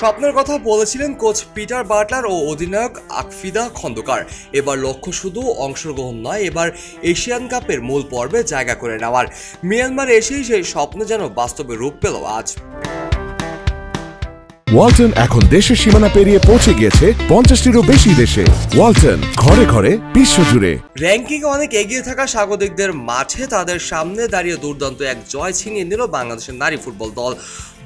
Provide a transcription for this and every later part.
স্বপ্নের কথা বলেছিলেন কোচ পিটার বাটলার ও অধিনায়ক আকফিদা খন্দকার। এবার লক্ষ্য শুধু অংশগ্রহণ নয়, এবার এশিয়ান কাপের মূল পর্বে জায়গা করে নেওয়ার। মিয়ানমার এসেই সেই স্বপ্ন যেন বাস্তবে রূপ পেল আজ। ওয়ালটন এখন দেশের সীমানা পেরিয়ে পৌঁছে গিয়েছে 50টিরও বেশি দেশে। ওয়ালটন, ঘরে ঘরে বিশ্বজুড়ে। র্যাঙ্কিংয়ে অনেক এগিয়ে থাকা স্বাগতিকদের মাঠে তাদের সামনে দাঁড়িয়ে দুর্দান্ত এক জয় ছিনিয়ে নিল বাংলাদেশের নারী ফুটবল দল।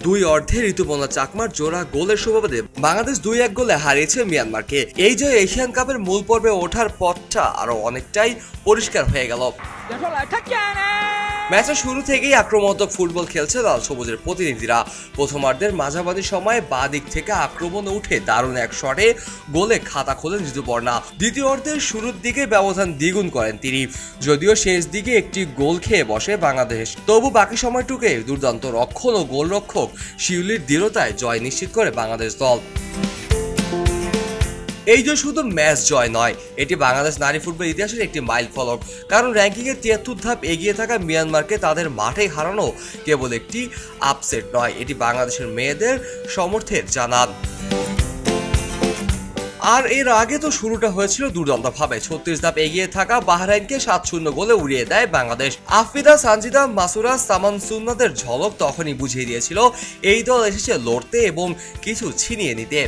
দুই অর্ধে ঋতুপর্ণা চাকমার জোড়া গোলের সুবাদে বাংলাদেশ 2-1 গোলে হারিয়েছে মিয়ানমারকে। এই জয় এশিয়ান কাপের মূল পর্বে ওঠার পথটা আরো অনেকটাই পরিষ্কার হয়ে গেল। ম্যাচের শুরু থেকেই আক্রমণাত্মক ফুটবল খেলছে লাল সবুজের প্রতিনিধিরা। প্রথমার্ধের মাঝামাঝি সময়ে বাঁ দিক থেকে আক্রমণে উঠে দারুণ এক শটে গোলে খাতা খোলেন ঋতুপর্ণা। দ্বিতীয় অর্ধের শুরুর দিকে ব্যবধান দ্বিগুণ করেন তিনি, যদিও শেষ দিকে একটি গোল খেয়ে বসে বাংলাদেশ। তবু বাকি সময়টুকে দুর্দান্ত রক্ষণ ও গোলরক্ষক শিউলির দৃঢ়তায় জয় নিশ্চিত করে বাংলাদেশ দল। এই জয় শুধু ম্যাচ জয় নয়, এটি বাংলাদেশ নারী ফুটবল ইতিহাসের একটি মাইল ফলক। কারণ র্যাঙ্কিংয়ের 73 ধাপ এগিয়ে থাকা মিয়ানমারকে তাদের মাঠেই হারানো কেবল একটি আপসেট নয়, এটি বাংলাদেশের মেয়েদের সমর্থের জানান। আর এর আগে তো শুরুটা হয়েছিল দুর্দান্তভাবে। 36 ধাপ এগিয়ে থাকা বাহরাইনকে 7-0 গোলে উড়িয়ে দেয় বাংলাদেশ। আফিদা, সানজিদা, মাসুরা, সামান সুন্নাদের ঝলক তখনই বুঝিয়ে দিয়েছিল এই দল এসেছে লড়তে এবং কিছু ছিনিয়ে নিতে।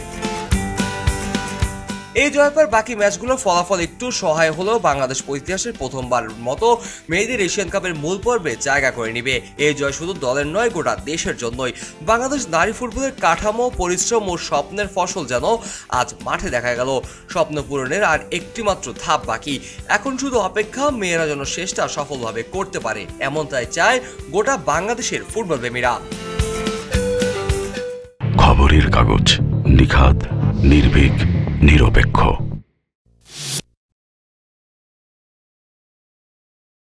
এই জয়ের পর বাকি ম্যাচগুলোর ফলাফল একটু সহায় হলেও বাংলাদেশ ইতিহাসের প্রথমবারের মতো মেয়েদের এশিয়ান কাপের মূল পর্বে জায়গা করে নিবে। এই জয় শুধু দলের নয়, গোটা দেশের জন্যই। বাংলাদেশ নারী ফুটবলের কাঠামো, পরিশ্রম ও স্বপ্নের ফসল যেন আজ মাঠে দেখা গেল। স্বপ্ন পূরণের আর একটি মাত্র ধাপ বাকি। এখন শুধু অপেক্ষা মেয়েরা যেন শেষটা সফলভাবে করতে পারে, এমনটাই চায় গোটা বাংলাদেশের ফুটবল প্রেমীরা। খবরের কাগজ, নিখাত, নির্ভীক, নিরপেক্ষ।